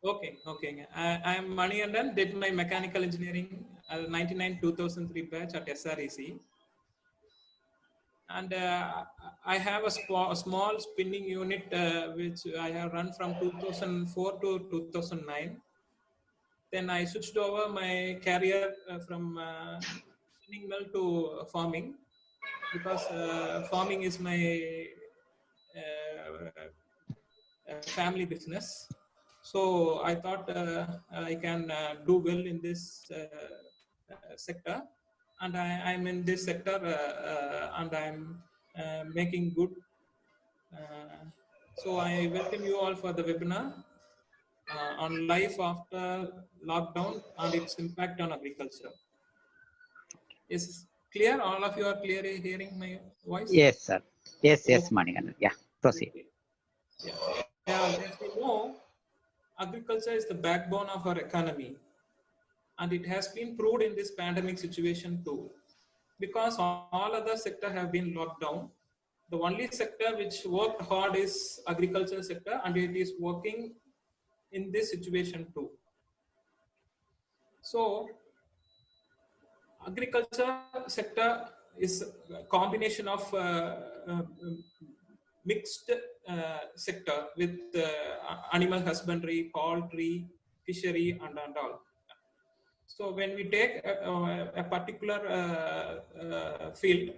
Okay, okay. I am Maniandan, did my mechanical engineering 99-2003 batch at SREC. And I have a small spinning unit which I have run from 2004 to 2009. Then I switched over my career from spinning mill to farming, because farming is my family business. So I thought I can do well in this sector, and I'm in this sector, and I'm making good. So I welcome you all for the webinar on life after lockdown and its impact on agriculture. Is clear? All of you are clearly hearing my voice? Yes, sir. Yes, Okay. Manikandan. Yeah, proceed. Yeah, as we know, agriculture is the backbone of our economy, and it has been proved in this pandemic situation too, because all other sectors have been locked down. The only sector which worked hard is agriculture sector, and it is working in this situation too. So agriculture sector is a combination of mixed sector with animal husbandry, poultry, fishery, and all. So when we take a particular field,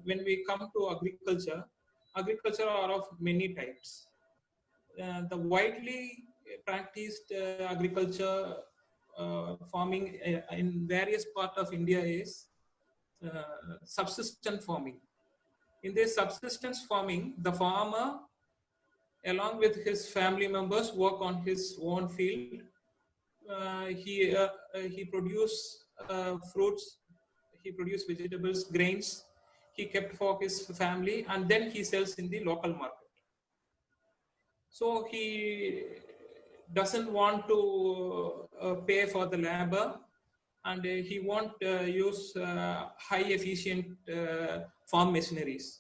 when we come to agriculture, agriculture are of many types. The widely practiced agriculture farming in various parts of India is subsistence farming. In this subsistence farming, the farmer, along with his family members, work on his own field. He produce fruits, he produce vegetables, grains. He kept for his family, and then he sells in the local market. So he doesn't want to pay for the labor, and he won't use high efficient farm machineries.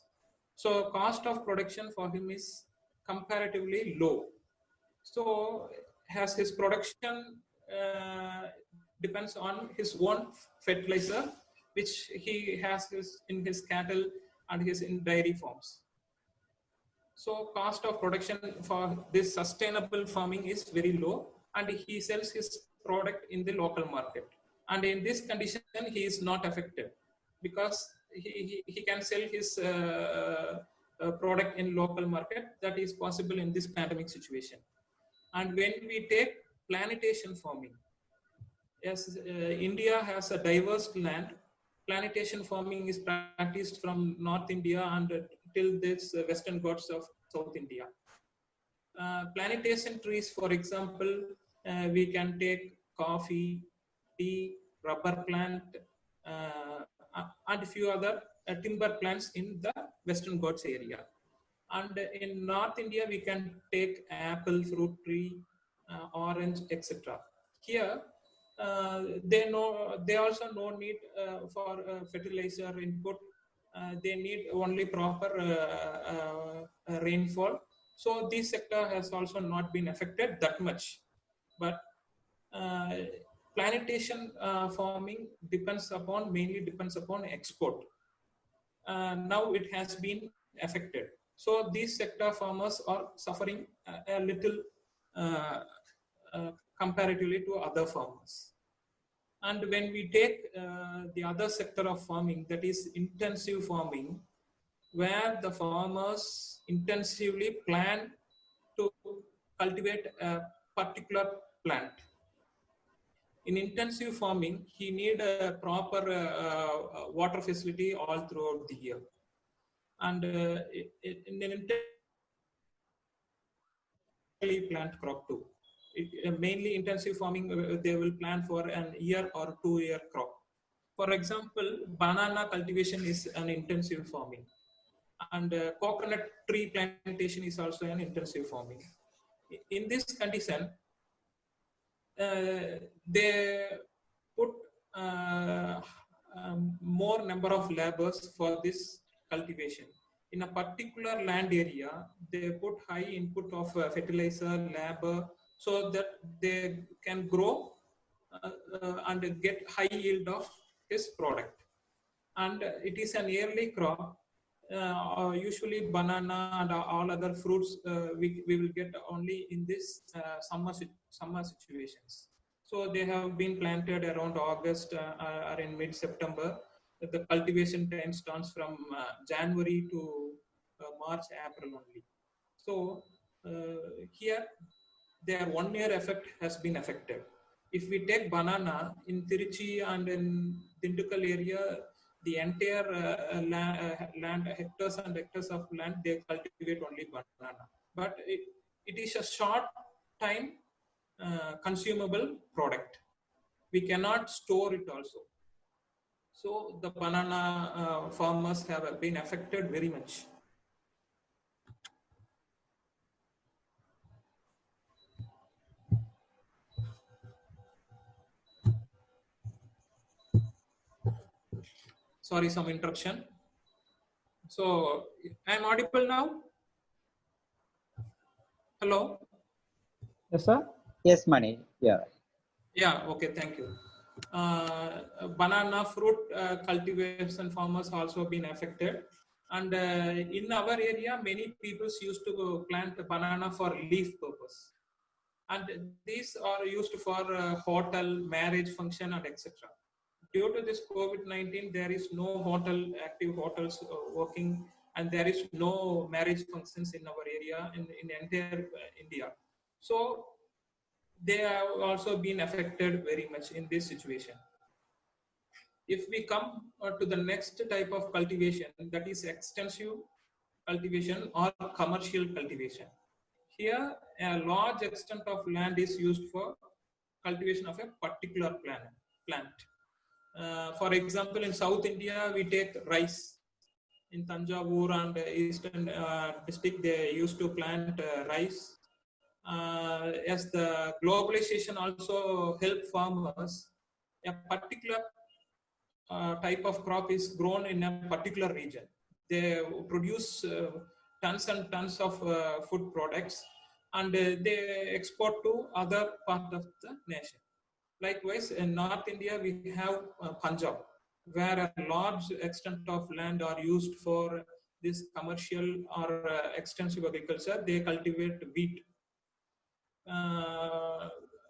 So cost of production for him is comparatively low. So as his production depends on his own fertilizer, which he has in his cattle and his in dairy farms. So cost of production for this sustainable farming is very low, and he sells his product in the local market. And in this condition, he is not affected, because he can sell his product in local market. That is possible in this pandemic situation. And when we take plantation farming, yes, India has a diverse land. Plantation farming is practiced from North India and till this Western Ghats of South India. Plantation trees, for example, we can take coffee, tea, rubber plant, and a few other timber plants in the Western Ghats area. And in North India, we can take apple, fruit tree, orange, etc. Here, they also no need for fertilizer input. They need only proper rainfall. So this sector has also not been affected that much. But plantation farming mainly depends upon export. Now it has been affected. So these sector farmers are suffering a little comparatively to other farmers. And when we take the other sector of farming, that is intensive farming, where the farmers intensively plan to cultivate a particular plant. In intensive farming, he need a proper water facility all throughout the year. And in an intensive plant crop too. Mainly intensive farming, they will plan for an year or 2-year crop. For example, banana cultivation is an intensive farming, and coconut tree plantation is also an intensive farming. In this condition, they put more number of laborers for this cultivation. In a particular land area, they put high input of fertilizer, labor, so that they can grow and get high yield of his product. And it is an yearly crop. Usually banana and all other fruits we will get only in this summer situations. So they have been planted around August or in mid-September. The cultivation time starts from January to March, April only. So here their 1 year effect has been affected. If we take banana in Tiruchi and in Dindigul area, the entire land, hectares and hectares of land, they cultivate only banana. But it is a short time consumable product. We cannot store it also. So the banana farmers have been affected very much. Sorry, some interruption. So I'm audible now? Hello? Yes, sir. Yes, Mani. Yeah. Yeah, okay, thank you. Banana fruit cultivation farmers also been affected. And in our area, many people used to plant banana for leaf purpose. And these are used for hotel, marriage function, and etc. Due to this COVID-19, there is no active hotels working, and there is no marriage functions in our area, in entire India. So they have also been affected very much in this situation. If we come to the next type of cultivation, that is extensive cultivation or commercial cultivation. Here, a large extent of land is used for cultivation of a particular plant. For example, in South India, we take rice. In Tanjavur and eastern district, they used to plant rice. As the globalization also helped farmers, a particular type of crop is grown in a particular region. They produce tons and tons of food products, and they export to other part of the nation. Likewise, in North India, we have Punjab, where a large extent of land are used for this commercial or extensive agriculture. They cultivate wheat.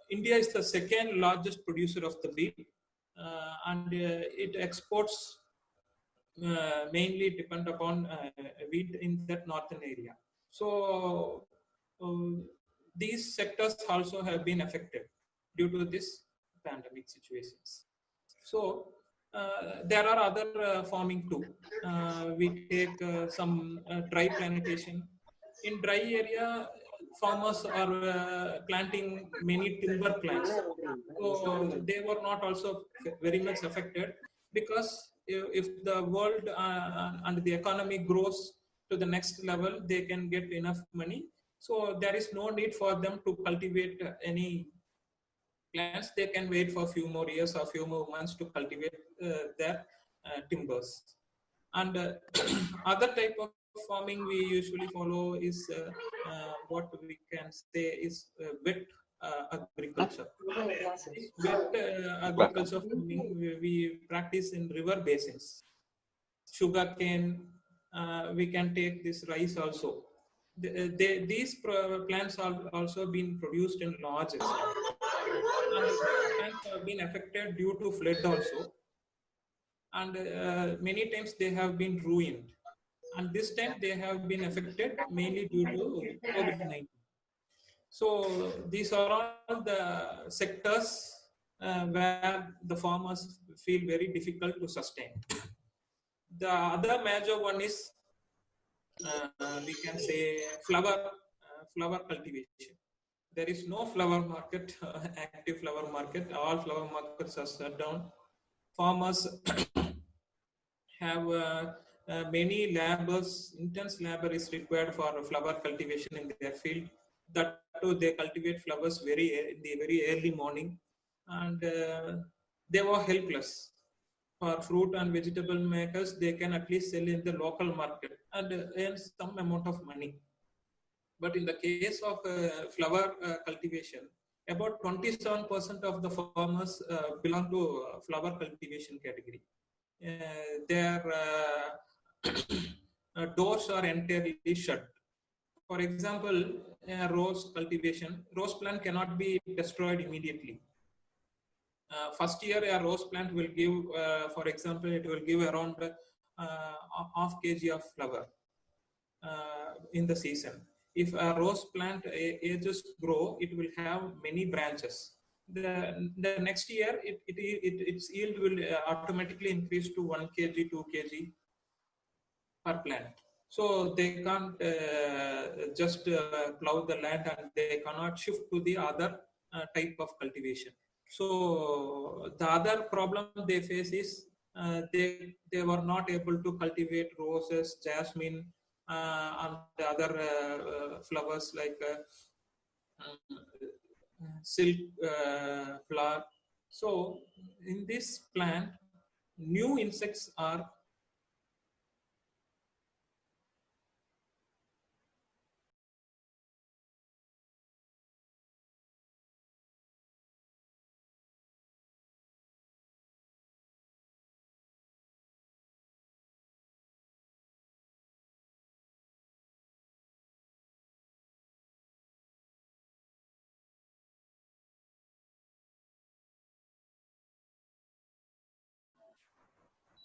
India is the second largest producer of the wheat, and it exports mainly depend upon wheat in that northern area. So these sectors also have been affected due to this pandemic situations. So there are other farming too. We take some dry plantation. In dry area, farmers are planting many timber plants. So they were not also very much affected, because if the world and the economy grows to the next level, they can get enough money. So there is no need for them to cultivate any plants. They can wait for a few more years or few more months to cultivate their timbers. And other type of farming we usually follow is what we can say is wet agriculture. Wet agriculture farming we practice in river basins. Sugarcane, we can take this rice also. These plants are also been produced in large extent. And plants have been affected due to flood also. And many times they have been ruined. And this time they have been affected mainly due to COVID-19. So these are all the sectors where the farmers feel very difficult to sustain. The other major one is we can say flower cultivation. There is no flower market, active flower market. All flower markets are shut down. Farmers have many laborers, intense labor is required for flower cultivation in their field. That too, they cultivate flowers in the very early morning, and they were helpless. For fruit and vegetable makers, they can at least sell in the local market and earn some amount of money. But in the case of flower cultivation, about 27% of the farmers belong to flower cultivation category. Their doors are entirely shut. For example, rose cultivation, rose plant cannot be destroyed immediately. First year, a rose plant will give, for example, it will give around half kg of flower in the season. If a rose plant ages grow, it will have many branches. The next year, its yield will automatically increase to 1 kg, 2 kg per plant. So they can't just plow the land, and they cannot shift to the other type of cultivation. So the other problem they face is they were not able to cultivate roses, jasmine, and the other flowers like silk flower. So in this plant, new insects are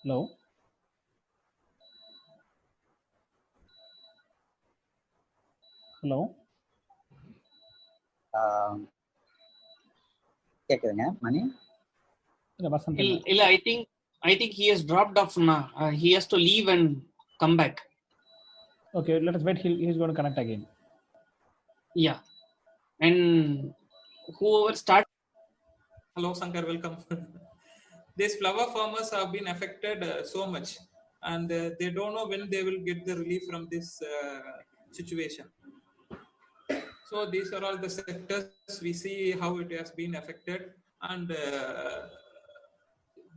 Hello. Hello. கேக்குதுங்க மணி. இல்ல வசந்த் இல்ல. இல்ல I think he has dropped off now. He has to leave and come back. Okay, let us wait. He's going to connect again. Yeah. And whoever starts. Hello, Sankar, welcome. These flower farmers have been affected so much, and they don't know when they will get the relief from this situation. So these are all the sectors we see how it has been affected, and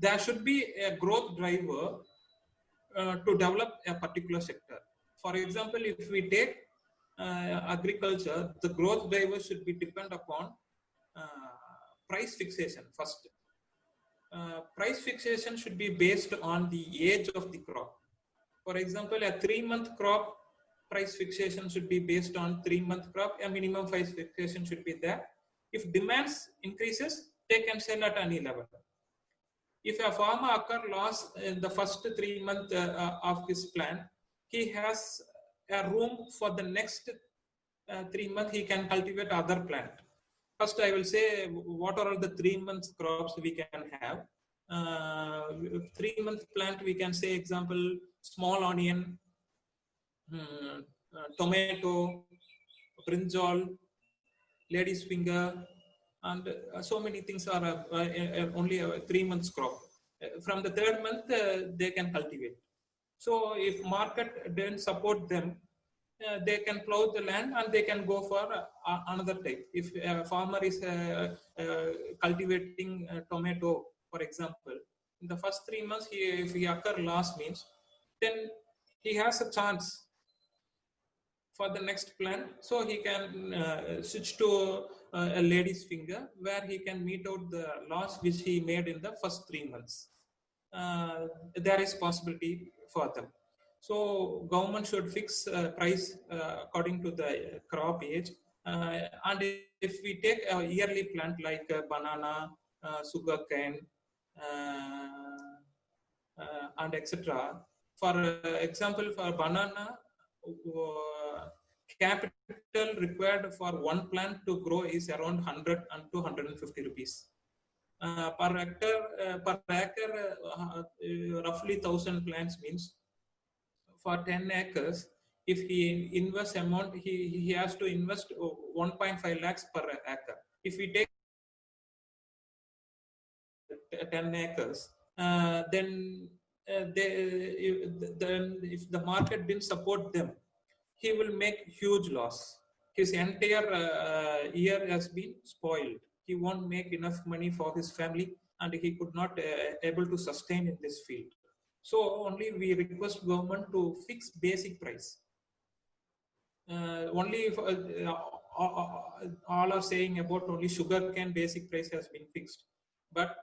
there should be a growth driver to develop a particular sector. For example, if we take agriculture, the growth driver should be depend upon price fixation first. Price fixation should be based on the age of the crop. For example, a 3-month crop, price fixation should be based on 3-month crop. A minimum price fixation should be there. If demands increases, they can sell at any level. If a farmer occur loss in the first 3 months of his plant, he has a room for the next 3 months he can cultivate other plant. First, I will say what are all the 3 months crops we can have. 3-month plant, we can say example, small onion, tomato, brinjal, lady's finger, and so many things are only a 3 months crop. From the 3rd month, they can cultivate. So if market didn't support them, they can plow the land and they can go for another type. If a farmer is cultivating tomato, for example, in the first 3 months, if he occur loss means, then he has a chance for the next plant. So he can switch to a lady's finger, where he can meet out the loss which he made in the first 3 months. There is possibility for them. So government should fix price according to the crop age. And if we take a yearly plant like banana, sugarcane, and etc. For example, for banana, capital required for one plant to grow is around 100 and 250 rupees. Per acre, roughly 1,000 plants means for 10 acres, if he invests amount, he has to invest 1.5 lakhs per acre. If we take 10 acres, then if the market didn't support them, he will make huge loss. His entire year has been spoiled. He won't make enough money for his family, and he could not able to sustain in this field. So only we request government to fix basic price. only if, all are saying about only sugarcane basic price has been fixed, but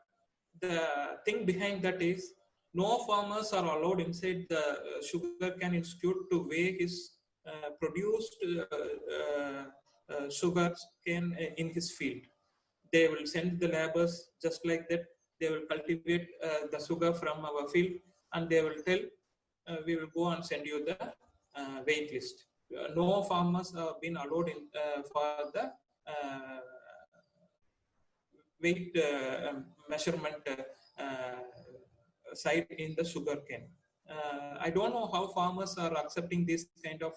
the thing behind that is no farmers are allowed inside the sugarcane institute to weigh his produced sugar cane in his field. They will send the laborers just like that. They will cultivate the sugar from our field, and they will tell, we will go and send you the weight list. No farmers have been allowed in for the weight measurement side in the sugar cane. I don't know how farmers are accepting this kind of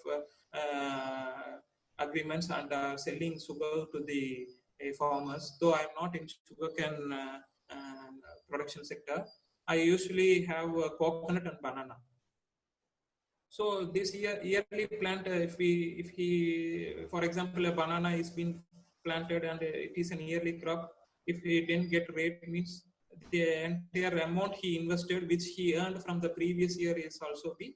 agreements and are selling sugar to the farmers. Though I'm not in sugarcane production sector, I usually have coconut and banana. So this yearly plant, if he, for example, a banana is being planted and it is an yearly crop, if he didn't get rate, means the entire amount he invested, which he earned from the previous year, is also be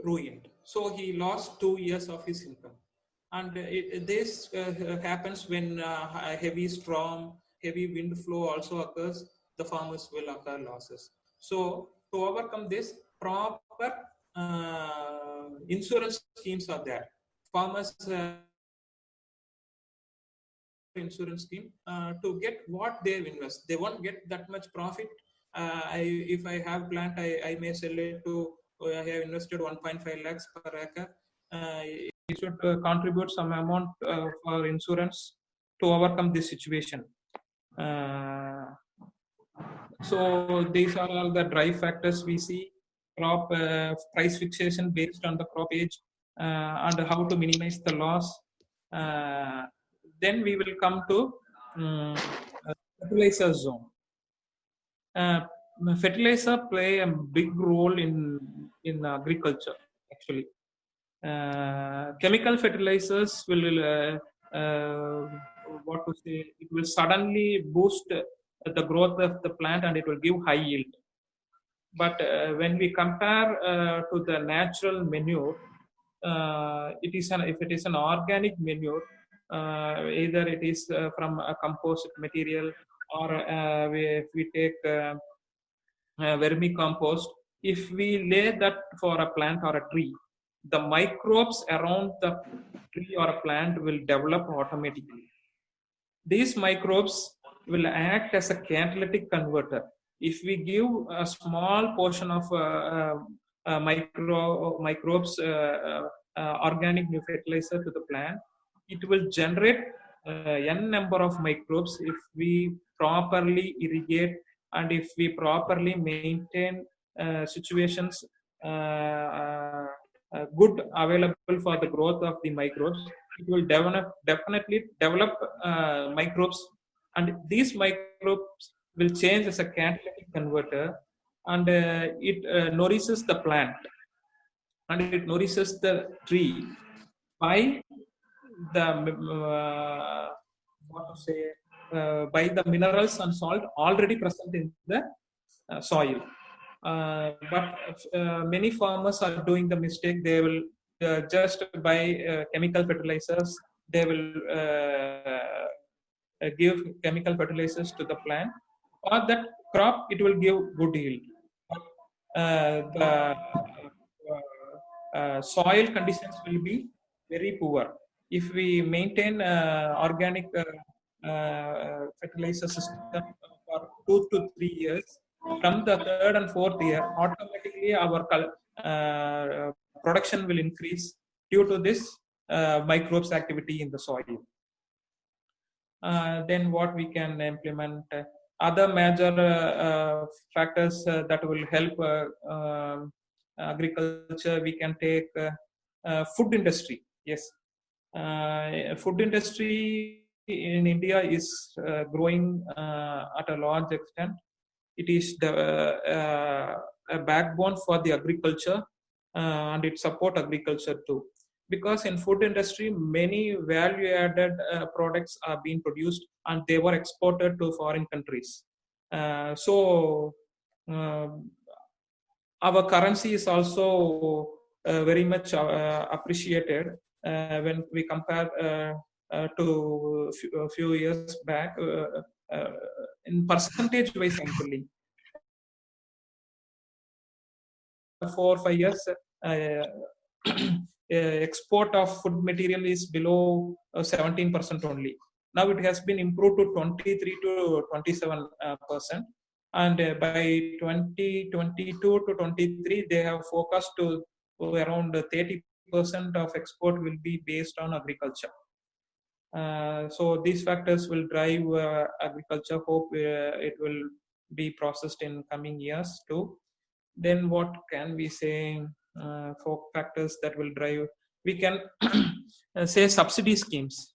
ruined. So he lost 2 years of his income. And this happens when heavy storm, heavy wind flow also occurs, the farmers will occur losses. So to overcome this, proper insurance schemes are there. Farmers insurance scheme to get what they invest. They won't get that much profit. If I have plant, I may sell it to, I have invested 1.5 lakhs per acre. You should contribute some amount for insurance to overcome this situation. So these are all the drive factors we see. Crop price fixation based on the crop age and how to minimize the loss. Then we will come to fertilizer zone. Fertilizer play a big role in agriculture actually. Chemical fertilizers will what to say, it will suddenly boost the growth of the plant and it will give high yield. But when we compare to the natural manure, if it is an organic manure, either it is from a compost material or if we take vermicompost, if we lay that for a plant or a tree, the microbes around the tree or a plant will develop automatically. These microbes will act as a catalytic converter. If we give a small portion of microbes, organic new fertilizer to the plant, it will generate n number of microbes if we properly irrigate and if we properly maintain situations good available for the growth of the microbes. It will definitely develop microbes, and these microbes will change as a catalytic converter, and it nourishes the plant and it nourishes the tree by the by the minerals and salt already present in the soil. But many farmers are doing the mistake. They will just buy chemical fertilizers. They will give chemical fertilizers to the plant. For that crop, it will give good yield. The soil conditions will be very poor. If we maintain organic fertilizer system for 2 to 3 years, from the 3rd and 4th year, automatically our production will increase due to this microbes activity in the soil. Then what we can implement, other major factors that will help agriculture, we can take food industry. Yes, food industry in India is growing at a large extent. It is a backbone for the agriculture and it support agriculture too. Because in food industry, many value-added products are being produced and they were exported to foreign countries. So our currency is also very much appreciated when we compare to a few years back in percentage wise. Actually, 4 or 5 years, export of food material is below 17% only. Now it has been improved to 23 to 27%, and by 2022 to 23, they have focused to around 30% of export will be based on agriculture. So these factors will drive agriculture. Hope it will be processed in coming years too. Then what can we say for factors that will drive? We can say subsidy schemes.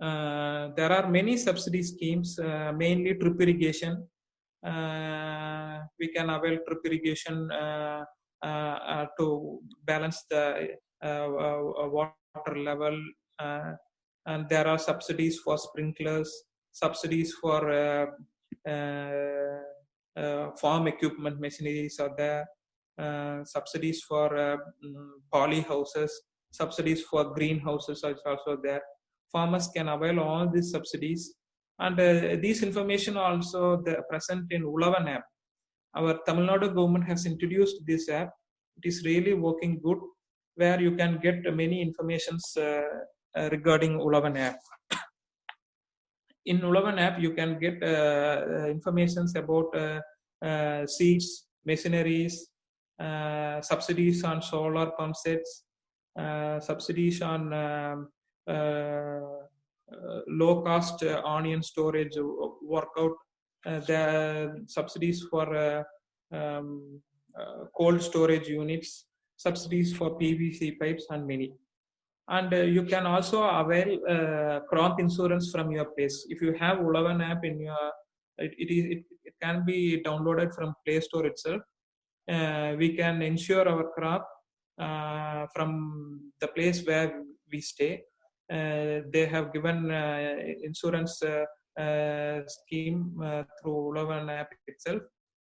There are many subsidy schemes, mainly drip irrigation. We can avail drip irrigation to balance the water level, and there are subsidies for sprinklers, subsidies for farm equipment machineries are there, subsidies for poly houses, subsidies for greenhouses are also there. Farmers can avail all these subsidies, and these information are also present in Ulavan app. Our Tamil Nadu government has introduced this app. It is really working good, where you can get many informations regarding Ulavan app. In Ulavan app, you can get informations about seeds, machineries, subsidies on solar pump sets, subsidies on low cost onion storage workout, the subsidies for cold storage units, subsidies for PVC pipes, and many. And you can also avail crop insurance from your place. If you have Ulavan app in your, it can be downloaded from Play Store itself. We can insure our crop from the place where we stay. They have given insurance scheme through Ulavan app itself.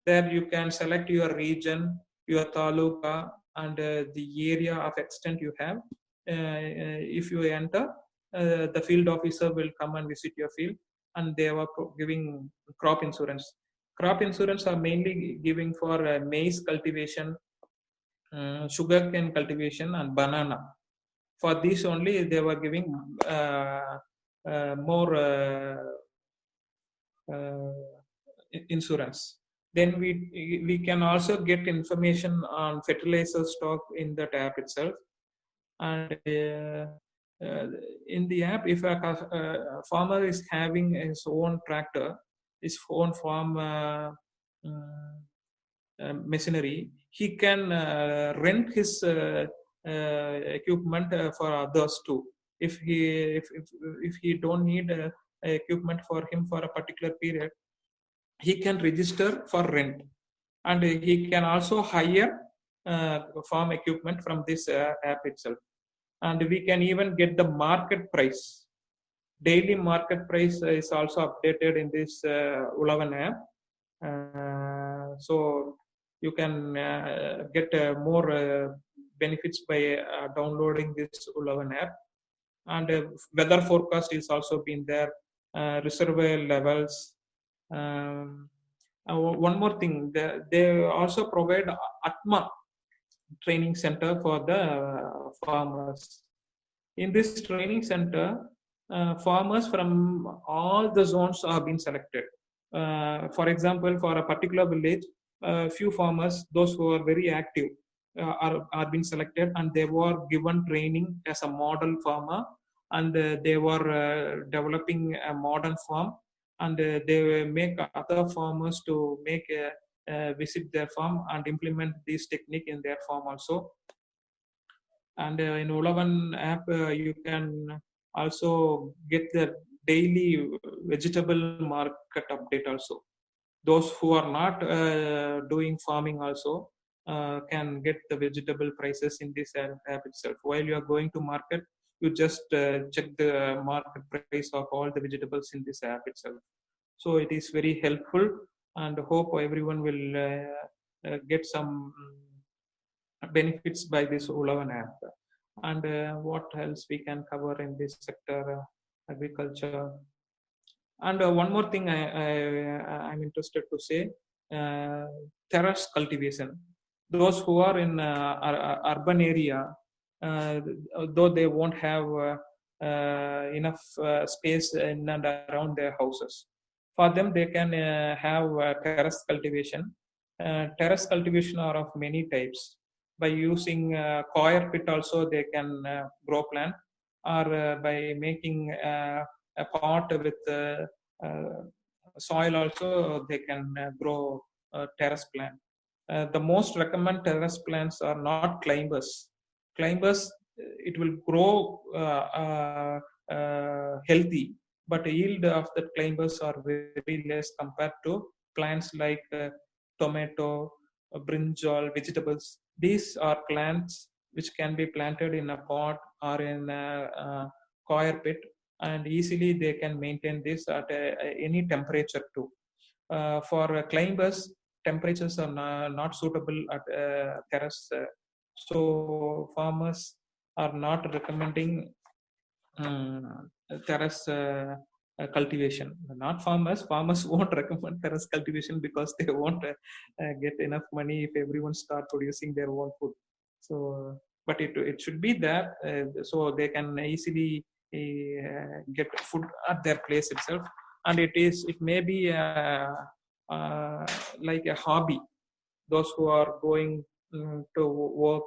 There you can select your region, your taluka, and the area of extent you have. If you enter, the field officer will come and visit your field, and they are giving crop insurance. Crop insurance are mainly giving for maize cultivation, sugarcane cultivation, and banana. For these only, they were giving more insurance. Then we can also get information on fertilizer stock in that app itself. And in the app, if a farmer is having his own tractor, his own farm machinery, he can rent his equipment for others too. If he don't need equipment for him for a particular period, he can register for rent, and he can also hire farm equipment from this app itself. And we can even get the market price. Daily market price is also updated in this Ulavan app. So you can get more benefits by downloading this Ulavan app. And weather forecast is also been there, reservoir levels. One more thing, they also provide Atma training center for the farmers. In this training center, farmers from all the zones are being selected. For example, for a particular village, few farmers, those who are very active, are being selected, and they were given training as a model farmer, and they were developing a modern farm, and they make other farmers to make visit their farm and implement this technique in their farm also. And in Ulavan app, you can also get the daily vegetable market update also. Those who are not doing farming also can get the vegetable prices in this app itself. While you are going to market, you just check the market price of all the vegetables in this app itself. So it is very helpful, and hope everyone will get some benefits by this Ulavan app. And what else we can cover in this sector, agriculture. And one more thing I'm interested to say, terrace cultivation. Those who are in urban area, though they won't have enough space in and around their houses, for them they can have terrace cultivation. Terrace cultivation are of many types. By using coir pit also they can grow plant, or by making a pot with soil also they can grow terrace plant. The most recommended terrace plants are not climbers. Climbers, it will grow healthy, but the yield of the climbers are very less compared to plants like tomato, brinjal, vegetables. These are plants which can be planted in a pot or in a coir pit, and easily they can maintain this at any temperature too. For climbers, temperatures are not suitable at terrace, so farmers are not recommending terrace cultivation. Not farmers. Farmers won't recommend terrace cultivation because they won't get enough money if everyone start producing their own food. So, but it should be there, so they can easily get food at their place itself. And it may be like a hobby. Those who are going to work,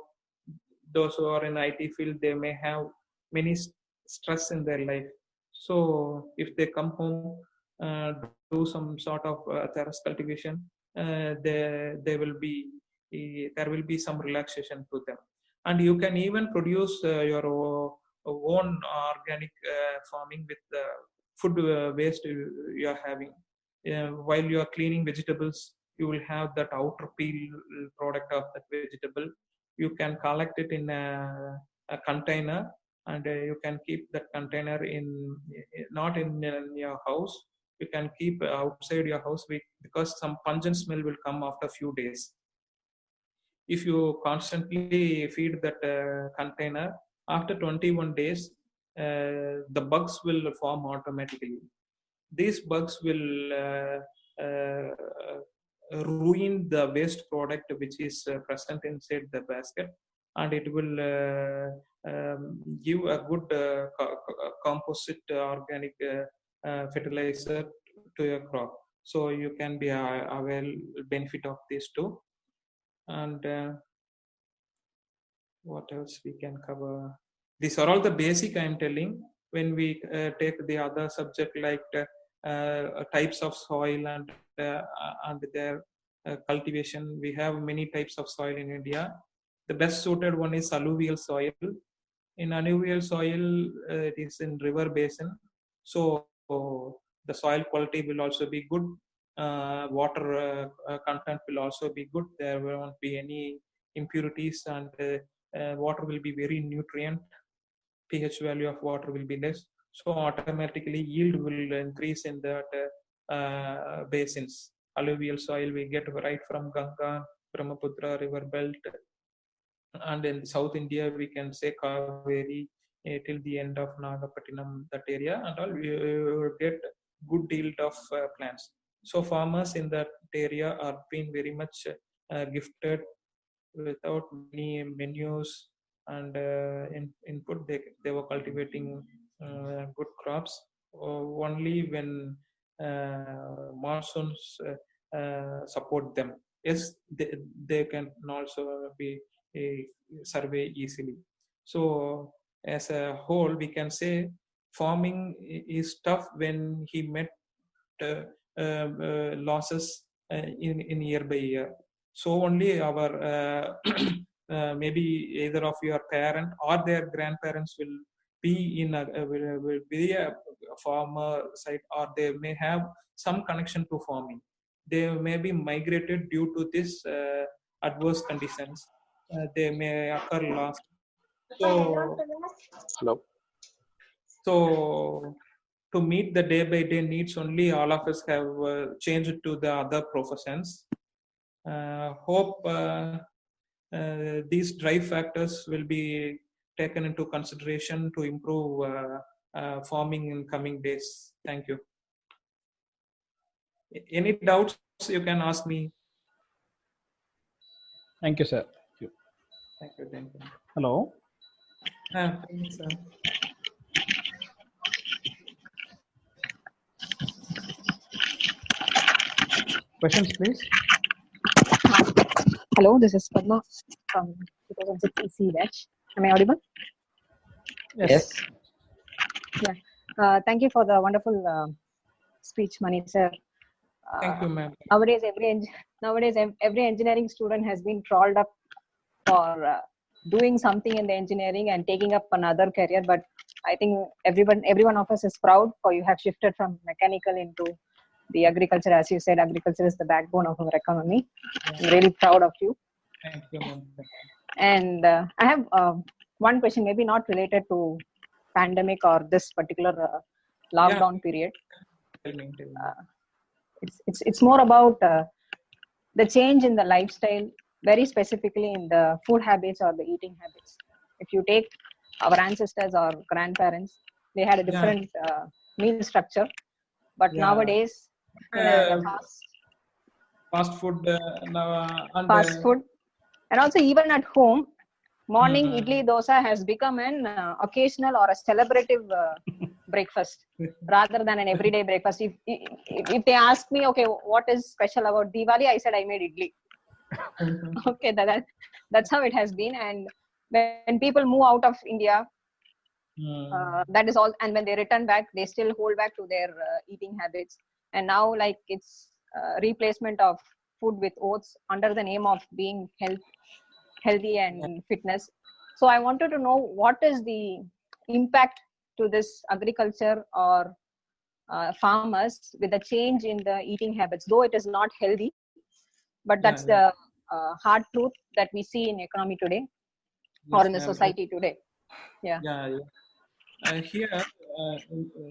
those who are in IT field, they may have many stress in their life. So if they come home, do some sort of terrace cultivation, there will be some relaxation to them. And you can even produce your own organic farming with the food waste you are having. While you are cleaning vegetables, you will have that outer peel product of that vegetable. You can collect it in a container, and you can keep that container not in your house. You can keep outside your house because some pungent smell will come after a few days. If you constantly feed that container, after 21 days, the bugs will form automatically. These bugs will ruin the waste product which is present inside the basket, and it will give a good composite organic fertilizer to your crop. So you can be avail benefit of these too. And what else we can cover? These are all the basic I'm telling. When we take the other subject like types of soil and their cultivation, we have many types of soil in India. The best suited one is alluvial soil. In alluvial soil, it is in river basin, so the soil quality will also be good. Water content will also be good. There won't be any impurities, and water will be very nutrient. pH value of water will be less, so automatically yield will increase in that basins. Alluvial soil we get right from Ganga, Brahmaputra river belt, and in South India we can say Kaveri till the end of Nagapattinam, that area, and all we get good yield of plants. So farmers in that area are being very much gifted without many menus and input. They were cultivating good crops only when monsoons support them. Yes, they can also be survey easily. So as a whole, we can say farming is tough when he met losses in year by year. So only our maybe either of your parent or their grandparents will be in will be a farmer side, or they may have some connection to farming. They may be migrated due to this adverse conditions. They may occur loss. So, Hello. So to meet the day by day needs, only all of us have changed to the other professions. Hope these drive factors will be taken into consideration to improve farming in coming days. Thank you. Any doubts you can ask me. Thank you, sir. Thank you. Thank you. Hello. Thanks, sir. Questions, please. Hello, this is Padma from 2006 EC batch. Am I audible? Yes. Thank you for the wonderful speech, Mani sir. Thank you, ma'am. Nowadays, every engineering student has been trolled up for doing something in the engineering and taking up another career. But I think every one of us is proud for you have shifted from mechanical into the agriculture. As you said, agriculture is the backbone of our economy. I'm really proud of you. Thank you, ma'am. And I have one question, maybe not related to pandemic or this particular lockdown period. Tell me. It's more about the change in the lifestyle, very specifically in the food habits or the eating habits. If you take our ancestors or grandparents, they had a different meal structure, but nowadays fast food and fast food, and also even at home, morning idli dosa has become an occasional or a celebrative breakfast rather than an everyday breakfast. If they ask me, okay, what is special about Diwali, I said I made idli. Okay, that's how it has been. And when people move out of India, that is all. And when they return back, they still hold back to their eating habits. And now, like, it's replacement of food with oats under the name of being healthy and fitness. So I wanted to know what is the impact to this agriculture or farmers with the change in the eating habits, though it is not healthy, but that's the hard truth that we see in economy today or in the society today. Here,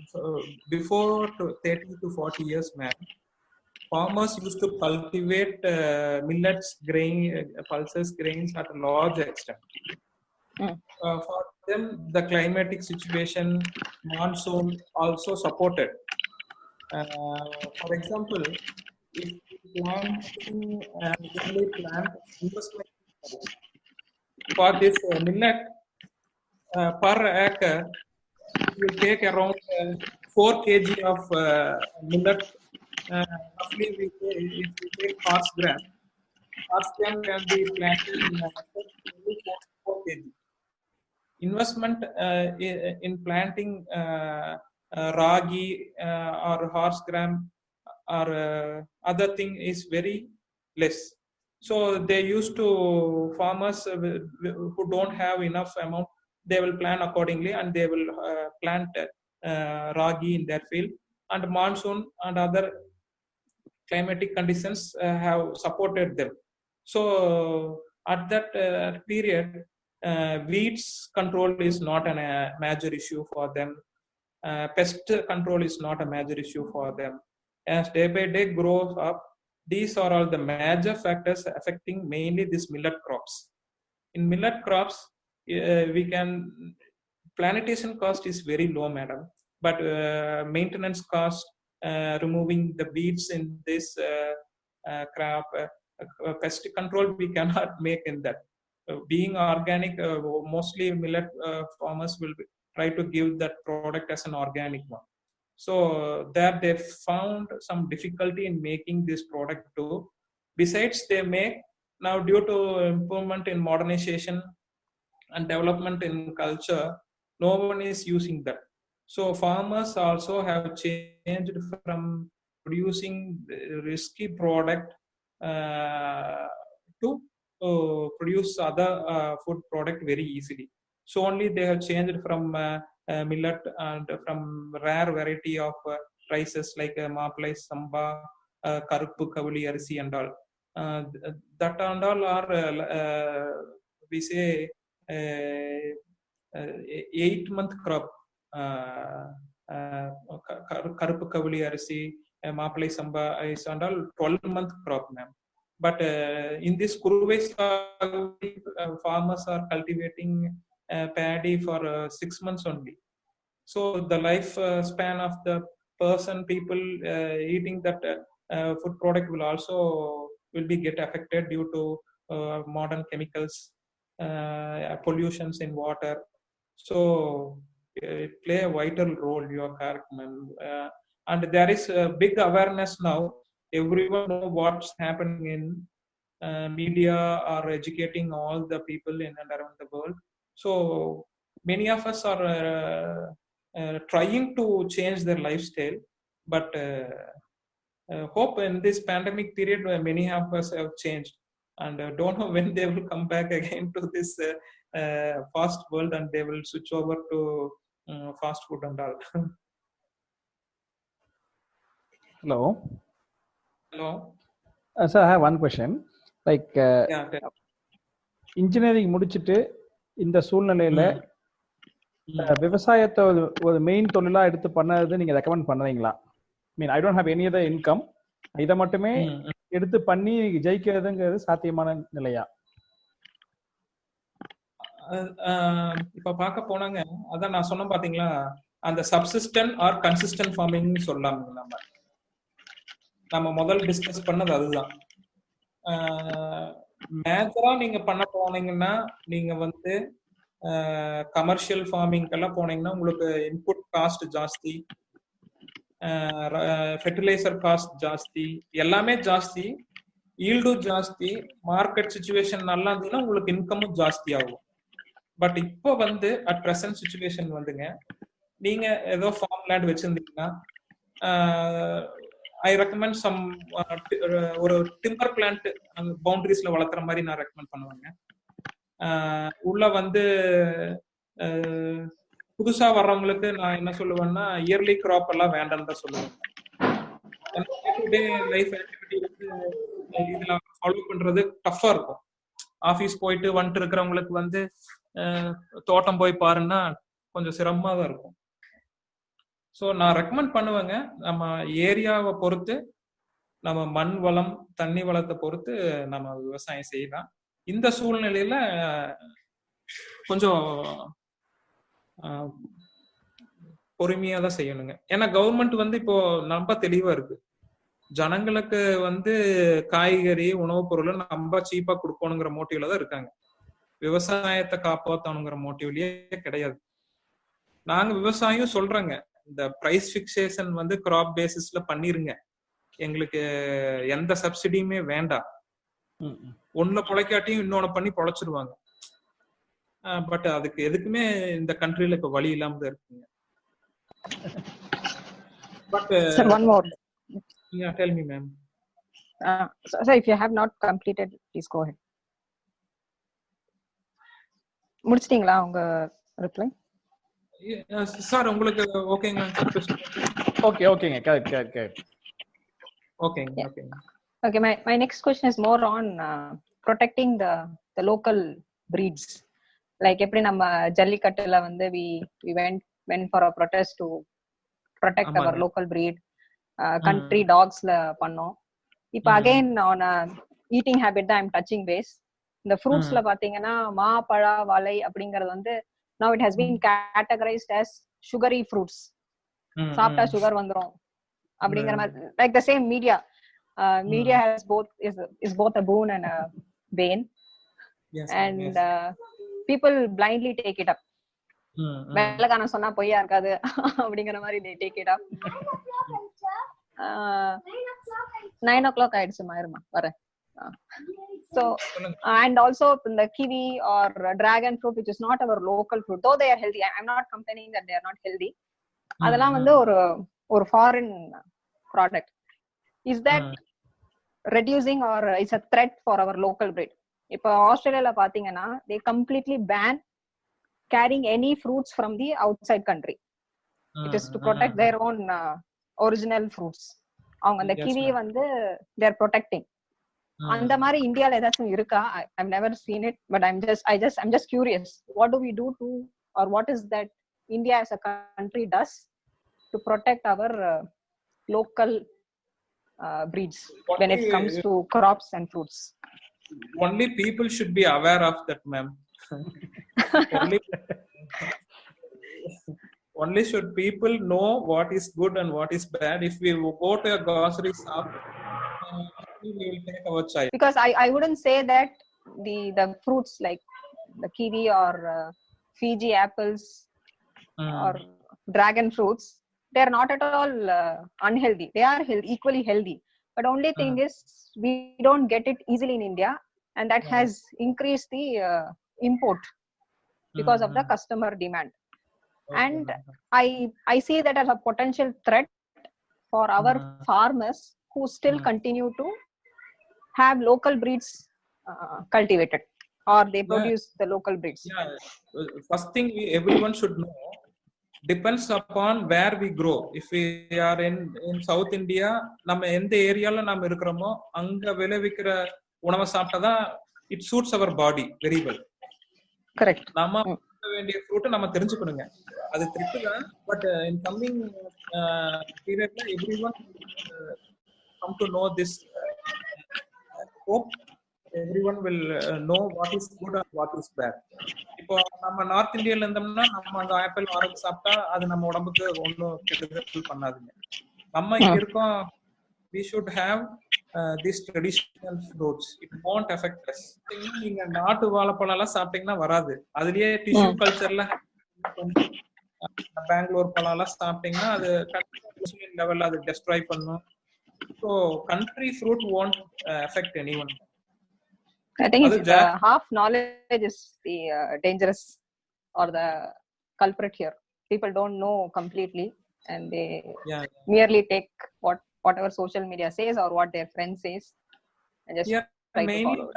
so before 30 to 40 years, ma'am, farmers used to cultivate millets, pulses, grains at a large extent. For them, the climatic situation, monsoon also supported. For example, if planting only plant investment for this millet per acre, it will take around 4 kg of millet. Roughly, if we take horse gram can be planted in 4 kg. Investment in planting ragi or horse gram or other thing is very less. So they used to, farmers who don't have enough amount, they will plan accordingly and they will plant ragi in their field. And monsoon and other climatic conditions have supported them. So at that period, weeds control is not a major issue for them. Pest control is not a major issue for them. As day by day grows up, these are all the major factors affecting mainly these millet crops. In millet crops, plantation cost is very low, madam, but maintenance cost, removing the weeds in this crop, pest control we cannot make in that. Being organic, mostly millet farmers will try to give that product as an organic one. So that they found some difficulty in making this product too. Besides, they make now, due to improvement in modernization and development in culture, no one is using that. So farmers also have changed from producing risky product to produce other food product very easily. So only they have changed from millet and from rare variety of rices like Maplai, Samba, Karuppu, Kavuli, Arisi and all. That and all are, we say, 8-month crop. Karuppu, Kavuli, Arisi, Maplai, Samba is and all 12-month crop, ma'am. But in this Kuruvai farmers are cultivating paddy for 6 months only. So the life span of the people eating that food product will be get affected due to modern chemicals, pollutions in water. So it play a vital role. You are correct, man. And there is a big awareness now. Everyone know what's happening in media are educating all the people in and around the world. So many of us are trying to change their lifestyle, but hope in this pandemic period many of us have changed, and don't know when they will come back again to this fast world and they will switch over to fast food and all. Hello. Hello. Sir, I have one question. Like, Yeah. engineering முடிச்சிட்டு இந்த சூழ்நிலையில விவசாயத்தை ஒரு main தொழிலா எடுத்து பண்ணது நீங்க recommend பண்ணுவீங்களா? Mean I don't have any other income, இதை மட்டுமே எடுத்து பண்ணி ஜெயிக்கிறதுங்கிறது சாத்தியமான நிலையா? இப்ப பார்க்க போனாங்க, அதான் நான் சொன்ன பாத்தீங்களா, அந்த சப்சிஸ்டன்ட் ஆர் கன்சிஸ்டன்ட் ஃபார்மிங் சொல்லலாம். நம்ம முதல் டிஸ்கஸ் பண்ணது அதுதான். மேஜரா நீங்க பண்ண போனீங்கன்னா, நீங்க வந்து கமர்ஷியல் ஃபார்மிங்கெல்லாம் போனீங்கன்னா உங்களுக்கு இன்புட் காஸ்ட் ஜாஸ்தி, ஃபெர்டிலைசர் காஸ்ட் ஜாஸ்தி, எல்லாமே ஜாஸ்தி, ஈல்டும் ஜாஸ்தி, மார்க்கெட் சிச்சுவேஷன் நல்லா இருந்ததுன்னா உங்களுக்கு இன்கமும் ஜாஸ்தி ஆகும். பட் இப்போ வந்து அட் ப்ரெசன்ட் சிச்சுவேஷன் வந்துங்க, நீங்க ஏதோ ஃபார்ம் லேண்ட் வச்சிருந்தீங்கன்னா ஐ ரெக்கமெண்ட் சம் ஒரு டிம்பர் பிளான்ட் பவுண்டரிஸ்ல வளர்க்குற மாதிரி நான் ரெக்கமெண்ட் பண்ணுவேங்க. உள்ள வந்து புதுசா வர்றவங்களுக்கு நான் என்ன சொல்லுவேன்னா, இயர்லி கிராப் எல்லாம் வேண்டாம்னு தான் சொல்லுவேன். லைஃப் ஆக்டிவிட்டி வந்து இதுல ஃபாலோ பண்றது டஃபா இருக்கும். ஆஃபீஸ் போயிட்டு வந்துட்டு இருக்கிறவங்களுக்கு வந்து தோட்டம் போய் பாருன்னா கொஞ்சம் சிரமமா தான் இருக்கும். ஸோ நான் ரெக்கமெண்ட் பண்ணுவேங்க, நம்ம ஏரியாவை பொறுத்து, நம்ம மண் வளம் தண்ணி வளத்தை பொறுத்து நம்ம விவசாயம் செய்யலாம். இந்த சூழ்நிலையில கொஞ்சம் பொறுமையா தான் செய்யணுங்க. ஏன்னா கவர்மெண்ட் வந்து இப்போ ரொம்ப தெளிவா இருக்கு, ஜனங்களுக்கு வந்து காய்கறி உணவுப் பொருளை நம்ம சீப்பா கொடுக்கணுங்கிற மோட்டிவ்ல தான் இருக்காங்க. விவசாயத்தை காப்பாற்றணுங்கிற மோட்டிவ்லயே கிடையாது. நாங்க விவசாயம் சொல்றோங்க, இந்த பிரைஸ் பிக்சேஷன் வந்து கிராப் பேசிஸ்ல பண்ணிருங்க, எங்களுக்கு எந்த சப்சிடியுமே வேண்டாம். ஒண்ணுல பொழைக்காட்டியும் இன்னொன்னு பண்ணி பொழைச்சிருவாங்க. பட் அதுக்கு எதுக்குமே இந்த கண்ட்ரில இப்ப வழி இல்லாம தான் இருக்குங்க. But one more. Yeah, tell me, ma'am. So if you have not completed, please go ahead. முடிச்சிட்டீங்களா உங்க ரிப்ளை? சார் உங்களுக்கு ஓகேங்களா? ஓகேங்க. கரெக்ட். ஓகேங்க. Okay, my next question is more on protecting the local breeds. Like எப்படி நம்ம ஜல்லிக்கட்டுல வந்து we went for a protest to protect our local breed. Country dogsல பண்ணோம். இப்போ again on eating habit தான் I'm touching base. இந்த ஃப்ரூட்ஸ்ல பாத்தீங்கன்னா மா, பழா, வாழை அப்படிங்கறது வந்து now it has been categorized as sugary fruits. சாப்பிட்டா சுகர் வந்துரும் அப்படிங்கிற மாதிரி, like the same media has both a boon and a bane. Yes, and yes. People blindly take it up. வெள்ளக்கான சொன்னா பொய்யா இருக்காது அப்படிங்கிற மாதிரி they take it up. 9 o'clock ஆயிடுச்சு, மாயிருமா வரேன். So and also in the kiwi or dragon fruit, which is not our local fruit, though they are healthy, I'm not complaining that they are not healthy. அதெல்லாம் வந்து ஒரு foreign product. Is that reducing or is a threat for our local breed? இப்போ ஆஸ்திரேலியால பாத்தீங்கன்னா they completely ban carrying any fruits from the outside country. It is to protect their own original fruits. அவங்க அந்த kiwi வந்து they are protecting. அந்த மாதிரி இந்தியால ஏதாச்சும் இருக்கா? I've never seen it, but I'm just curious, what do we do to, or what is that India as a country does to protect our local breeds when it comes to crops and fruits. Only people should be aware of that, ma'am. Only should people know what is good and what is bad. If we go to a grocery shop, we will take our child. Because I wouldn't say that the fruits like the kiwi or Fiji apples or dragon fruits, they are not at all unhealthy. They are equally healthy. But only thing is we don't get it easily in India, and that has increased the import because of the customer demand. And I see that as a potential threat for our farmers who still continue to have local breeds cultivated, or they produce the local breeds. Yeah, first thing everyone should know, depends upon where we grow. If we are in South India, நம்ம எந்த ஏரியால நாம இருக்கிறோமோ அங்க விளைவிக்கிற உணவை சாப்பிட்டா it suits our body very well. Correct. நாம வேண்டிய ஃப்ரூட் நம்ம தெரிஞ்சுக்கணுங்க. அது ட்ரிக் தான். பட் இன் கம்மிங் பீரியட்ல everyone come to know this. Hope everyone will know what is good and what is bad. இப்போ நம்ம நார்த் இந்தியால இருந்தோம்னா நம்ம அந்த ஆப்பிள் ஆரஞ்சு சாப்பிட்டா அது நம்ம உடம்புக்கு ஒன்றும் கெடுதல் பண்ணாதுங்க. நம்ம இங்க இருக்கோம், we should have these traditional fruits. It won't affect us. நீங்க நாட்டு வாழைப்பழம் எல்லாம் சாப்பிட்டீங்கன்னா வராது. அதுலயே டிஷ்யூ கல்ச்சர்ல பெங்களூர் பழம் எல்லாம் சாப்பிட்டீங்கன்னா அது இன்சுலின் லெவல்ல அது டெஸ்ட்ராய் பண்ணும். So country fruit won't affect anyone. I think it's half knowledge is the dangerous or the culprit here. People don't know completely, and they merely take whatever social media says or what their friend says and just try to follow it.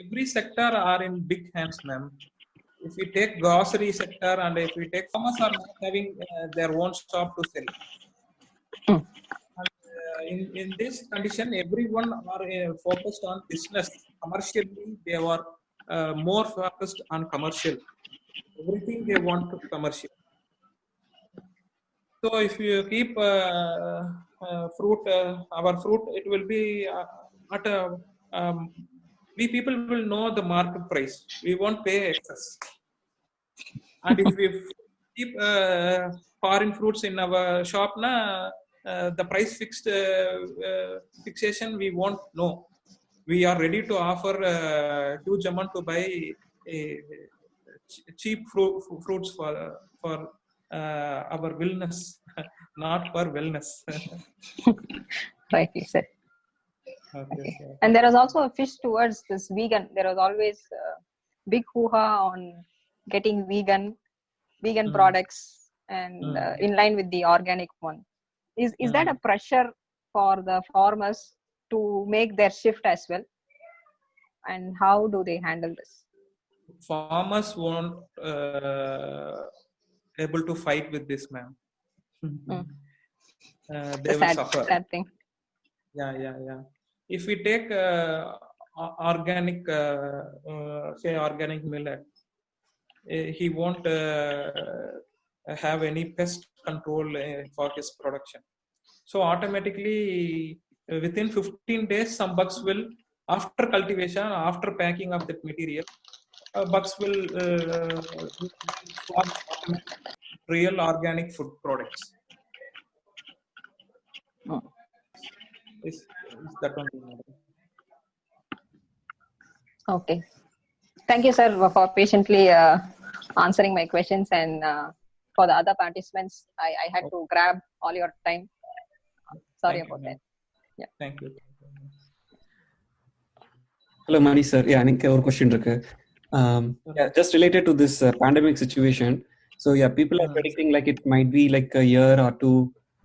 Every sector are in big hands, ma'am. If we take grocery sector and if we take farmers are not having their own shop to sell. In this condition, everyone are focused on business. Commercially, they are more focused on commercial. Everything they want to commercial. So if you keep fruit, our fruit, it will be at a, we people will know the market price. We won't pay excess. And if we keep foreign fruits in our shop, the price fixation we won't know. We are ready to offer huge amount to buy cheap fruits for our wellness, not for wellness. Rightly said. Okay. And there is also a push towards this vegan. There was always big hoo-ha on getting vegan products and in line with the organic one. Is that a pressure for the farmers to make their shift as well? And how do they handle this? Farmers won't able to fight with this, ma'am. They will suffer. Sad thing. Yeah. If we take organic, say organic millet, he won't have any pest control for his production. So automatically within 15 days some bugs will, after cultivation, after packing of that material, bugs will real organic food products. Is that one? Okay. Thank you, sir, for patiently answering my questions, and for the other participants, I had to grab all your time. Sorry about that. Yeah. Thank you. Hello, Mani sir. Yeah, I think our question just related to this pandemic situation. So yeah, people are predicting like it might be like a year or two,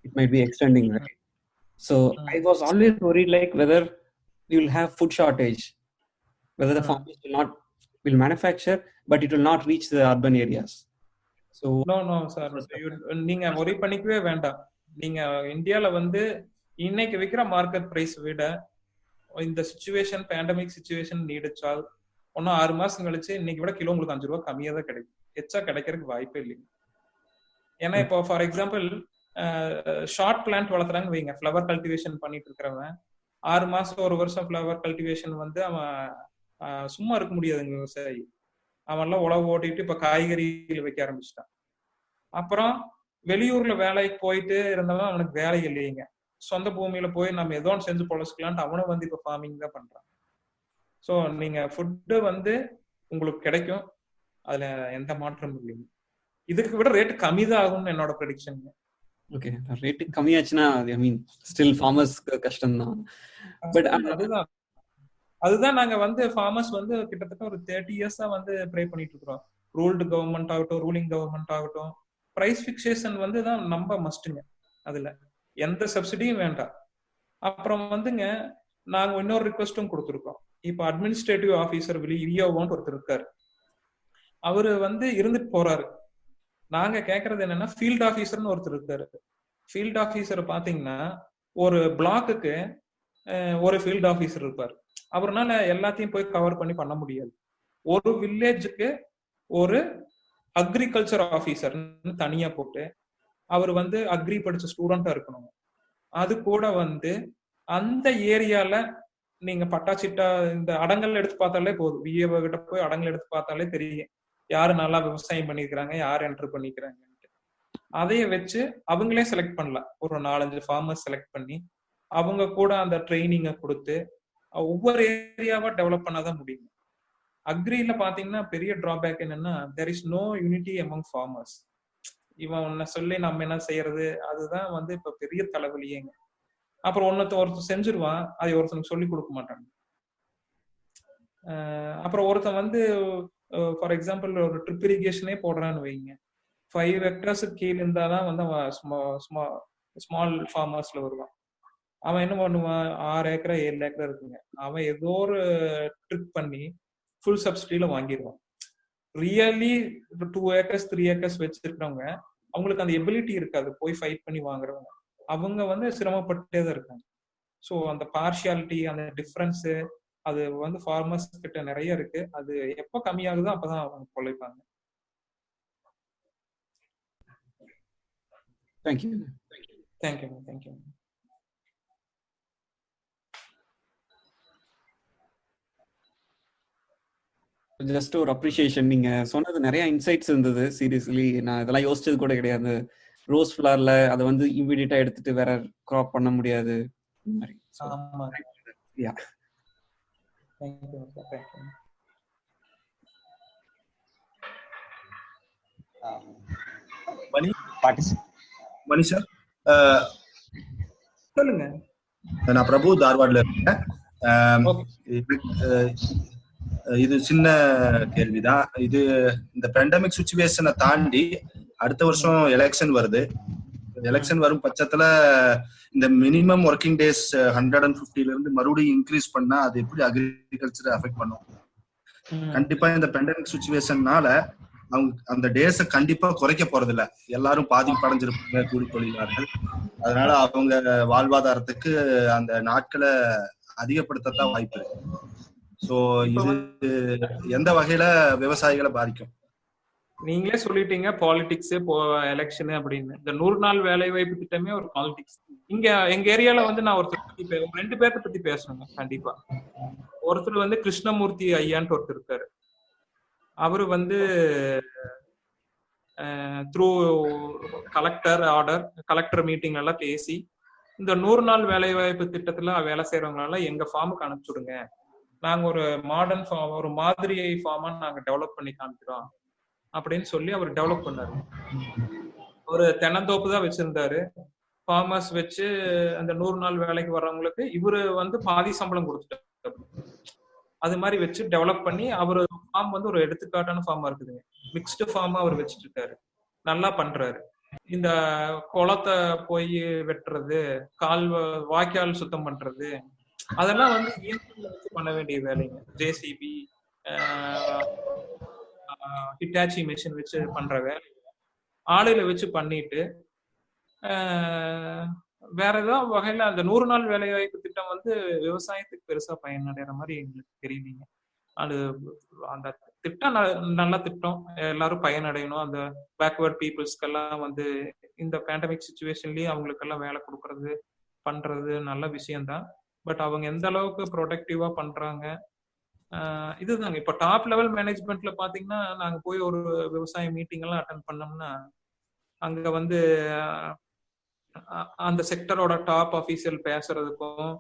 it might be extending, right? So I was always worried like whether we will have food shortage, whether the farmers will manufacture, but it will not reach the urban areas. So no sir, நீங்க worry பண்ணிக்கவே வேண்டாம். நீங்க இந்தியால வந்து இன்னைக்கு விக்கிற market price விட இந்த situation, pandemic situation நீடிச்சால் ஒன்னும் 6 மாசம் கழிச்சு இன்னைக்கு விட கிலோ உங்களுக்கு 5 ரூபாய் கம்மியா தான் கிடைக்கும். எச்சா கிடைக்கிறதுக்கு வாய்ப்பே இல்லைங்க. ஏன்னா இப்போ ஃபார் எக்ஸாம்பிள் ஷார்ட் பிளான்ட் வளர்த்துறாங்க வைங்க, ஃப்ளவர் கல்டிவேஷன் பண்ணிட்டு இருக்கிறவன் 6 மாசம் 1 வருஷம் ஃப்ளவர் கல்டிவேஷன் வந்து அவன் சும்மா இருக்க முடியாதுங்க விவசாயி. அவன்லாம் உழவு ஓட்டிட்டு இப்ப காய்கறிகள் வைக்க ஆரம்பிச்சிட்டான். அப்புறம் வெளியூர்ல வேலைக்கு போயிட்டு இருந்தவன் அவனுக்கு வேலை இல்லைங்க, சொந்த பூமியில போய் நம்ம ஏதோ ஒன்று செஞ்சு பொழைச்சிக்கலான்ட்டு அவனும் வந்து இப்ப ஃபார்மிங் தான் பண்றான். ஸோ நீங்க ஃபுட்டு வந்து உங்களுக்கு கிடைக்கும், அதுல எந்த மாற்றமும் இல்லைங்க. இதுக்கு விட ரேட் கம்மி தான் ஆகும்னு என்னோட ப்ரெடிக்ஷன். ஓகே, ரேட் கம்மியாச்சுன்னா ஐ மீன் ஸ்டில் ஃபார்மர்ஸ்க்கு கஷ்டம் தான். பட் அதுதான் நாங்க வந்து ஃபார்மர்ஸ் வந்து கிட்டத்தட்ட ஒரு 30 இயர்ஸா வந்து ப்ரே பண்ணிட்டு இருக்கிறோம். ரூல்டு கவர்மெண்ட் ஆகட்டும், ரூலிங் கவர்மெண்ட் ஆகட்டும், பிரைஸ் ஃபிக்சேஷன் வந்து தான் நம்ம மஸ்ட்டுங்க. அதுல எந்த சப்சிடியும் வேண்டாம். அப்புறம் வந்துங்க நாங்க இன்னொரு ரிக்வெஸ்டும் கொடுத்துருக்கோம். இப்போ அட்மினிஸ்ட்ரேட்டிவ் ஆஃபீஸர் இரியோவான்னு ஒருத்தர் இருக்காரு, அவரு வந்து இருந்துட்டு போறாரு. நாங்க கேட்கறது என்னன்னா, ஃபீல்ட் ஆஃபீஸர்னு ஒருத்தர் இருக்காரு. ஃபீல்ட் ஆஃபீஸர் பாத்தீங்கன்னா ஒரு பிளாக்குக்கு ஒரு ஃபீல்ட் ஆஃபீஸர் இருப்பார். அவர்னால எல்லாத்தையும் போய் கவர் பண்ணி பண்ண முடியாது. ஒரு வில்லேஜுக்கு ஒரு அக்ரிகல்ச்சர் ஆஃபீஸர்னு தனியா போட்டு அவர் வந்து அக்ரி படிச்ச ஸ்டூடெண்டா இருக்கணும். அது கூட வந்து அந்த ஏரியால நீங்க பட்டாச்சிட்டா இந்த அடங்கல் எடுத்து பார்த்தாலே போதும், விஏஓ கிட்ட போய் அடங்கல் எடுத்து பார்த்தாலே தெரியும் யாரு நல்லா விவசாயம் பண்ணிக்கிறாங்க, யார் என்டர் பண்ணிக்கிறாங்க. அதைய வச்சு அவங்களே செலக்ட் பண்ணலாம். ஒரு 4-5 ஃபார்மர்ஸ் செலக்ட் பண்ணி அவங்க கூட அந்த ட்ரைனிங்கை கொடுத்து ஒவ்வொரு ஏரியாவா டெவலப் பண்ணாதான் முடியும். அக்ரியில பாத்தீங்கன்னா பெரிய டிராபேக் என்னன்னா, there is no unity among farmers. இவன் ஒன்ன சொல்லி நம்ம என்ன செய்யறது, அதுதான் வந்து இப்ப பெரிய தலைவலியேங்க. அப்புறம் ஒருத்தர் செஞ்சிருவான், அதை ஒருத்தனுக்கு சொல்லி கொடுக்க மாட்டாங்க. அப்புறம் ஒருத்தன் வந்து ஃபார் எக்ஸாம்பிள் ஒரு ட்ரிப் இரிகேஷனே போடுறான்னு வைங்க, 5 hectares கீழே இருந்தாதான் வந்து அவன் ஸ்மால் ஃபார்மர்ஸ்ல வருவான். அவன் என்ன பண்ணுவான், 6 ஏக்கரா 7 ஏக்கரா இருக்குங்க, அவன் ஏதோ ஒரு ட்ரிக் பண்ணி ஃபுல் சப்சிடியில வாங்கிடுவான். ரியலி 2 acres 3 acres வச்சிருக்கிறவங்க அவங்களுக்கு அந்த எபிலிட்டி இருக்காது போய் ஃபைட் பண்ணி வாங்குறவங்க, அவங்க வந்து சிரமப்பட்டே தான் இருக்காங்க. ஸோ அந்த பார்ஷியாலிட்டி, அந்த டிஃபரன்ஸ் அது வந்து ஃபார்மர்ஸ் கிட்ட நிறைய இருக்கு. அது எப்போ கம்மியாகுதோ அப்பதான் அவங்க பொழைப்பாங்க. தேங்க்யூ. தேங்க்யூ. ஜஸ்ட் ஒரு அப்ரிசியேஷன், நீங்க சொன்னது நிறைய இன்சைட்ஸ் இருந்தது. சீரியஸ்லி நான் இதெல்லாம் யோசிச்சது கூட கிடையாது. ரோஸ் ஃபிளவர்ல அதை வந்து இமிடியேட்டா எடுத்துட்டு வேற கிராப் பண்ண முடியாது. மணி சார், சொல்லுங்க. நான் பிரபு தார்வாட்ல இருக்கேன். இது சின்ன கேள்விதான். இது இந்த பேண்டமிக் சிச்சுவேஷனை தாண்டி அடுத்த வருஷம் எலெக்ஷன் வருது. எலெக்ஷன் வரும் பட்சத்துல இந்த மினிமம் ஒர்க்கிங் டேஸ் 150ல இருந்து மறுபடியும் இன்க்ரீஸ் பண்ணா அது எப்படி அக்ரிகல்ச்சரை அஃபெக்ட் பண்ணும்? கண்டிப்பா இந்த பேண்டமிக் சிச்சுவேஷன்னால அவங்க அந்த டேஸ கண்டிப்பா குறைக்க போறது இல்ல. எல்லாரும் பாதிப்படைஞ்சிருப்பாங்க, கூலி தொழிலாளர்கள். அதனால அவங்க வாழ்வாதாரத்துக்கு அந்த நாட்களை அதிகப்படுத்தத்தான் வாய்ப்பு இருக்கு. சோ இது எந்த வகையில விவசாயிகளை பாதிக்கும்? நீங்களே சொல்லிட்டீங்க பாலிடிக்ஸ், எலெக்ஷன் அப்படின்னு. இந்த 100 நாள் வேலை வாய்ப்பு திட்டமே ஒரு பாலிடிக்ஸ். இங்க எங்க ஏரியால வந்து நான் ஒருத்தர் பத்தி 2 பேர்த்த பத்தி பேசணுங்க கண்டிப்பா. ஒருத்தர் வந்து கிருஷ்ணமூர்த்தி ஐயான்ட்டு ஒருத்தர் இருக்காரு. அவரு வந்து through collector order, collector meeting எல்லாம் பேசி இந்த 100 நாள் வேலை வாய்ப்பு திட்டத்துல வேலை செய்யறவங்களால எங்க ஃபார்முக்கு அனுப்பிச்சுடுங்க, நாங்க ஒரு மாடர்ன் ஃபார்ம், ஒரு மாதிரி ஃபார்மா நாங்க டெவலப் பண்ணி காமிக்கிறோம் அப்படின்னு சொல்லி அவர் டெவலப் பண்ணாரு. ஒரு தென்னந்தோப்பு தான் வச்சிருந்தாரு. ஃபார்மர்ஸ் வச்சு அந்த 100 நாள் வேலைக்கு வர்றவங்களுக்கு இவரு வந்து பாதி சம்பளம் கொடுத்துட்டாரு. அது மாதிரி வச்சு டெவலப் பண்ணி அவரு ஃபார்ம் வந்து ஒரு எடுத்துக்காட்டான ஃபார்மா இருக்குதுங்க. மிக்ஸ்டு ஃபார்மா அவர் வச்சுட்டு இருக்காரு, நல்லா பண்றாரு. இந்த குளத்தை போய் வெட்டுறது, வாய்க்கால் சுத்தம் பண்றது, அதெல்லாம் வந்து இயந்திரங்களை வச்சு பண்ண வேண்டிய வேலைங்க. ஜேசிபி, ஹிட்டாச்சி மிஷின் வச்சு பண்ற வேலை ஆளுல வச்சு பண்ணிட்டு வேற ஏதாவது வகையில அந்த 100 நாள் வேலை வாய்ப்பு திட்டம் வந்து விவசாயத்துக்கு பெருசா பயனடைகிற மாதிரி எங்களுக்கு தெரியலீங்க. அது அந்த திட்டம் நல்ல திட்டம், எல்லாரும் பயனடையணும். அந்த பேக்வர்ட் பீப்புள்ஸ்க்கெல்லாம் வந்து இந்த பேண்டமிக் சுச்சுவேஷன்லயே அவங்களுக்கெல்லாம் வேலை கொடுக்கறது பண்றது நல்ல விஷயம்தான். பட் அவங்க எந்த அளவுக்கு ப்ரொடக்டிவா பண்றாங்க, இதுதாங்க. இப்ப டாப் லெவல் மேனேஜ்மெண்ட்ல பாத்தீங்கன்னா, நாங்க போய் ஒரு விவசாய மீட்டிங் எல்லாம் அட்டன் பண்ணோம்னா, அங்க வந்து அந்த செக்டரோட டாப் ஆபீசர் பேசுறதுக்கும்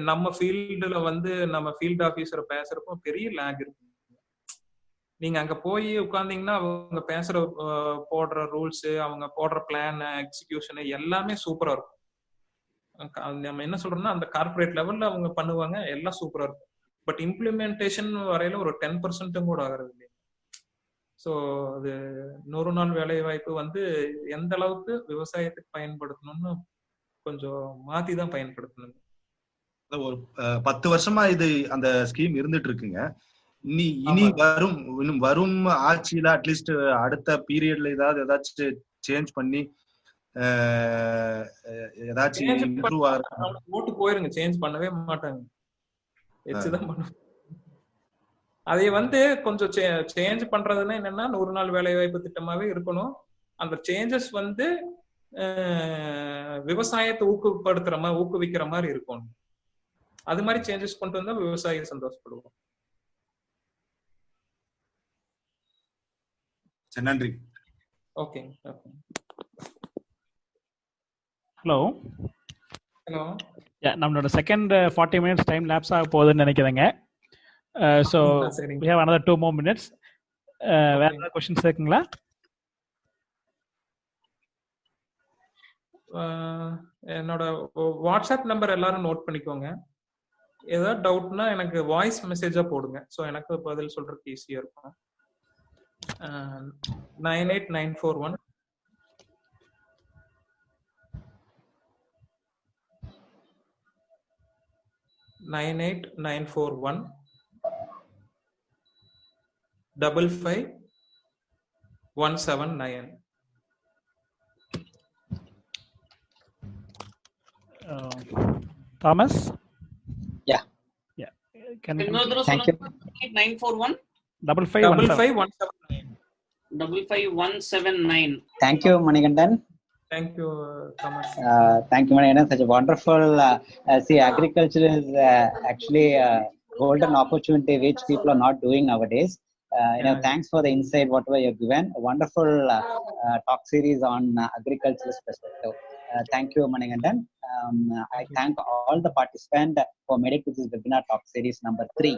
நம்ம ஃபீல்டுல வந்து நம்ம ஃபீல்ட் ஆபீசர் பேசுறதுக்கும் பெரிய லேக் இருக்கு. நீங்க அங்க போய் உட்கார்ந்தீங்கன்னா அவங்க பேசுற போடுற ரூல்ஸ், அவங்க போடுற பிளான், எக்ஸிகியூஷன் எல்லாமே சூப்பரா இருக்கும். நம்ம என்ன சொல்றோம்னா அந்த கார்பரேட் லெவல்ல அவங்க பண்ணுவாங்க, எல்லாம் சூப்பரா இருக்கும். பட் இம்ப்ளிமெண்டேஷன் வரையில ஒரு 10% கூட ஆகிறது இல்லையா. ஸோ அது 100 நாள் வேலை வாய்ப்பு வந்து எந்த அளவுக்கு விவசாயத்துக்கு பயன்படுத்தணும்னு கொஞ்சம் மாத்தி தான் பயன்படுத்தணும். ஒரு 10 வருஷமா இது அந்த ஸ்கீம் இருந்துட்டு இருக்குங்க. இனி வரும் ஆட்சியில அட்லீஸ்ட் அடுத்த பீரியட்ல ஏதாச்சும் சேஞ்ச் பண்ணி ஏதாச்சும் இம்ப்ரூவ் ஓட்டு போயிருங்க, சேஞ்ச் பண்ணவே மாட்டாங்க, வச்சுதான் பண்ணுவாங்க. அதை வந்து கொஞ்சம் சேஞ்ச் பண்றதுன்னா என்னன்னா 100 நாள் வேலை வாய்ப்பு திட்டமாவே இருக்கணும். அந்த சேஞ்சஸ் வந்து விவசாயத்தை ஊக்குவிக்கிற மாதிரி இருக்கணும். அது மாதிரி சேஞ்சஸ் கொண்டு வந்தா விவசாயி சந்தோஷப்படுவோம். நன்றி. ஓகே. Hello hello. நம்மளோட செகண்ட் 40 minutes டைம் லேப்ஸ் ஆக போகுதுன்னு நினைக்கிறேங்க. So we have another 2 more minutes. வேற ஏதாவது क्वेश्चंस இருக்குங்களா? என்னோட வாட்ஸ்அப் நம்பர் எல்லாரும் நோட் பண்ணிக்கோங்க. ஏதாவது டவுட்னா எனக்கு வாய்ஸ் மெசேஜா போடுங்க. ஸோ எனக்கு பதில் சொல்றதுக்கு ஈஸியா இருக்கும். 98941 98941 55179. Thomas? Yeah. Can you thank you. 941 55179. 55179. Thank you, Manikandan. Thank you, Thomas. Thank you, Manikandan. Such a wonderful. See, agriculture is actually a golden opportunity which people are not doing nowadays. Thanks for the insight, whatever you've given. A wonderful talk series on agricultural perspective. Thank you, Manikandan. I thank all the participants for making this webinar talk series number 3.